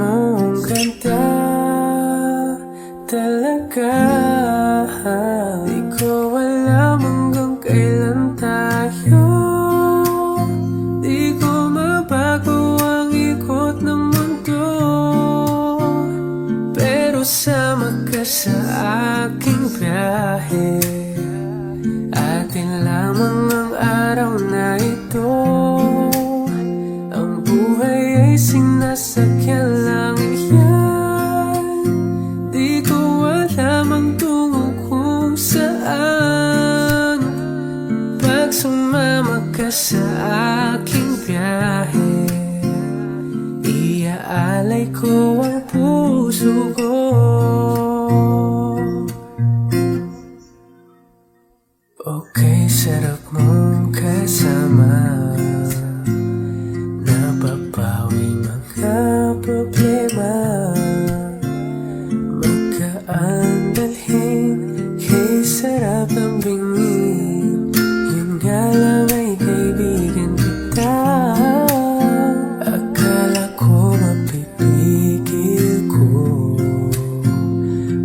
mong ganda talaga. Di ko alam hanggang kailan tayo. Di ko mabago ang ikot ng mundo, pero sama ka sa aking biyahe. Atin lamang ang araw na ito. Ang buhay ay sinasakyan lang yan. Di ko alam ang tungo kung saan. Pag sumama ka sa aking biyahe, iaalay ko ang puso ko. Okay, sarap mong kasama. Napapawi mga problema. Magkaan dalhin kay sarap ang bingin. Yun nga lang ay kaibigan kita. Akala ko mapipigil ko.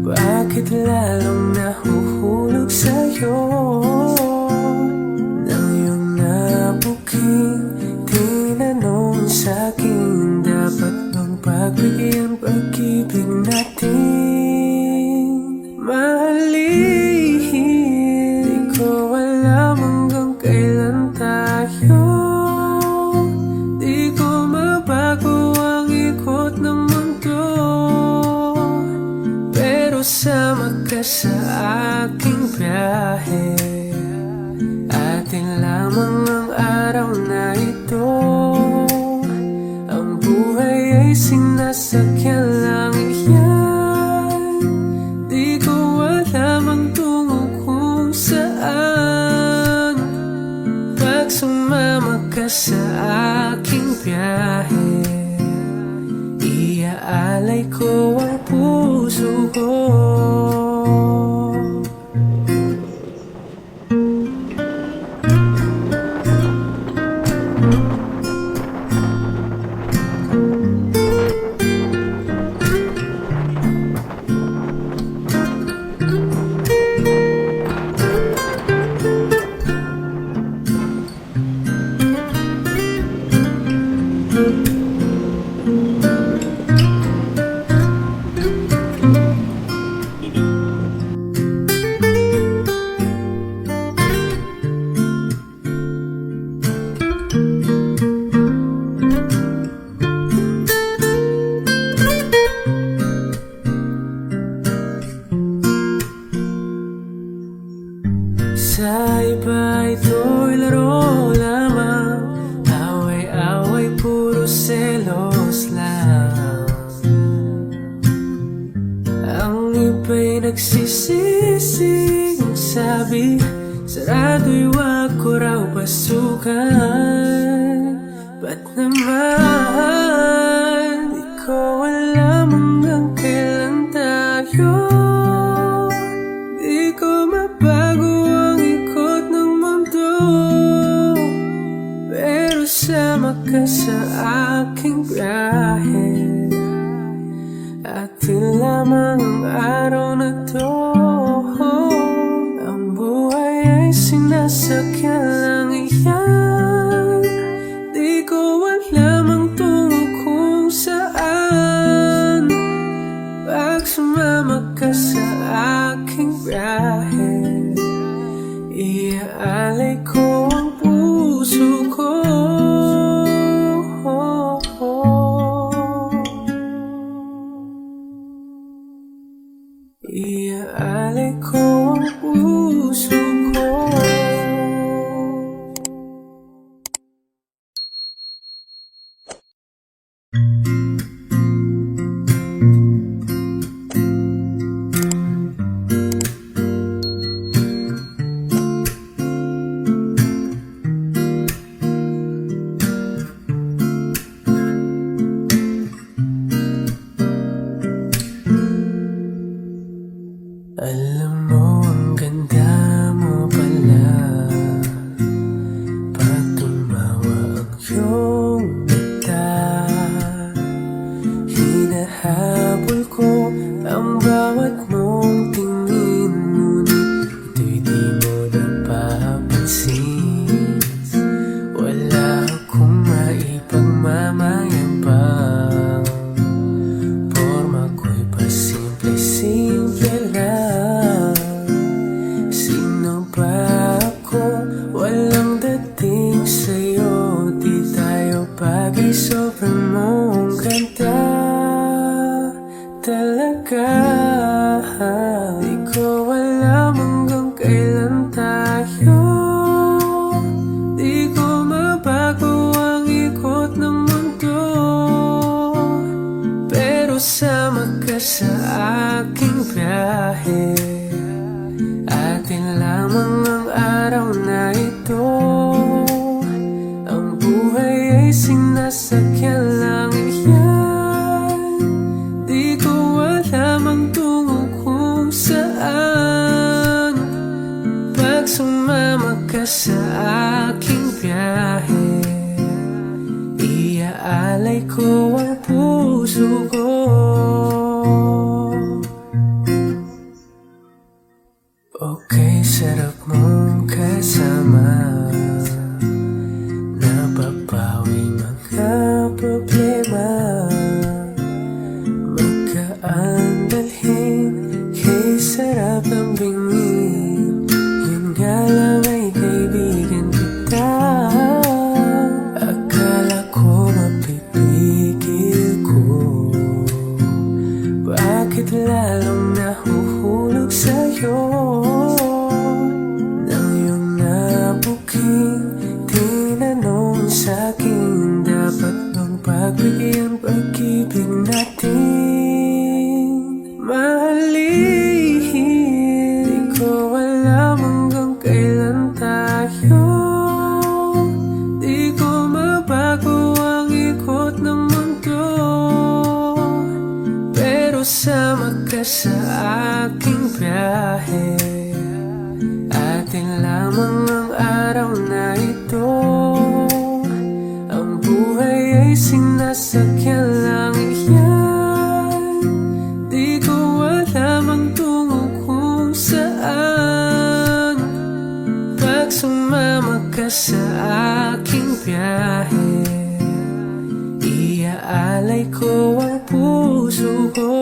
Bakit lalong nahuhulog sa'yo? Nang iyong nabuking tinanong sa'kin, dapat bang pagbigyan pag-ibig natin? Mahalin, di ko alam hanggang kailan tayo. Di ko mabago ang ikot ng mundo, pero sama ka sa aking biyahe. Atin lamang ang araw na ito. Ang buhay ay sinasakyan lang yan. Di ko alam ang tungo kung saan. Pag sumama ka sa aking biyahe, iaalay ko ang puso ko. Sa iba ito'y laro lamang, away-away puro selos lang. Ang iba'y nagsisising sabi, sarado'y wag ko raw pasukan. Ba't naman di ko alam hanggang kailan tayo. Di ko mabago ang ikot ng mundo, pero sama ka sa aking biyahe. Atin lamang ang araw na to. Ang buhay ay sinasakyan lang yan. Di ko alam ang tungo kung saan. Pag sumama ka sa aking biyahe, iaalay ko ang puso ko. Iaalay ko ang puso ko. Alam mo ang ganda hinahabol ko ang bawat mong tingin, ngunit ito'y di mo napapansin. Wala akong maipagmamayabang, porma ko'y pasimple-simple lang. Sino ba ako? Walang dating sa'yo, di tayo bagay, sobrang mong ganda talaga. Di ko alam hanggang kailan tayo, di ko mabago ang ikot ng mundo, pero sama ka sa aking biyahe. Atin lamang ang araw na ito, ang buhay ay sinasakyan lang yan. Di ko alam ang tungo kung saan, pag sumama ka sa aking biyahe. Iaalay ko ang puso ko. Okay, sarap mong kasama, napapawi mga problema, magkaan dalhin, kay sarap ang bingin. Yun nga lang ay kaibigan kita, akala ko mapipigil ko, bakit lalong nahuhulog sa'yo? Tinanong sa'kin, dapat bang pagbigyan pag-ibig natin? Mahalin, di ko alam hanggang kailan tayo, di ko mabago ang ikot ng mundo, pero sama ka sa aking biyahe. Atin lamang ang araw na ito, ang buhay ay sinasakyan lang yan. Di ko alam ang tungo kung saan, pag sumama ka sa aking biyahe. Iaalay ko ang puso ko.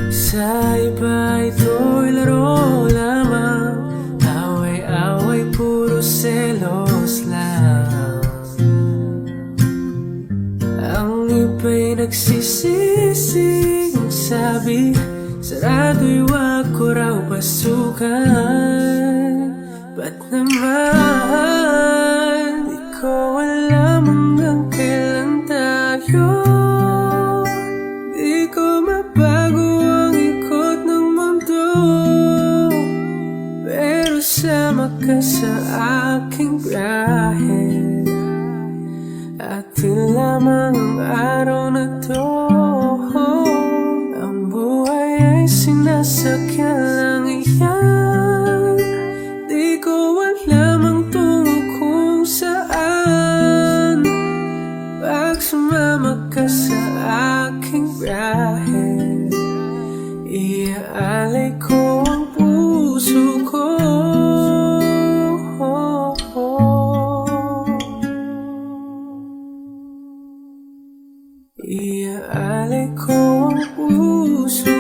Sa iba ito'y laro lamang, away-away puro selos lang. Ang iba'y nagsisising sabi, sarado'y wag ko raw pasukan. Ba't naman di ko alam hanggang kailan tayo, di ko mabago ang ikot ng mundo, pero sama ka sa aking biyahe. Atin lamang ang araw na to, ang buhay ay sinasakyan lang iyan. Di ko alam ang tungo kung saan, pag sumama ka sa aking biyahe. Iaalay ko ang puso ko. Iaalay ko ang puso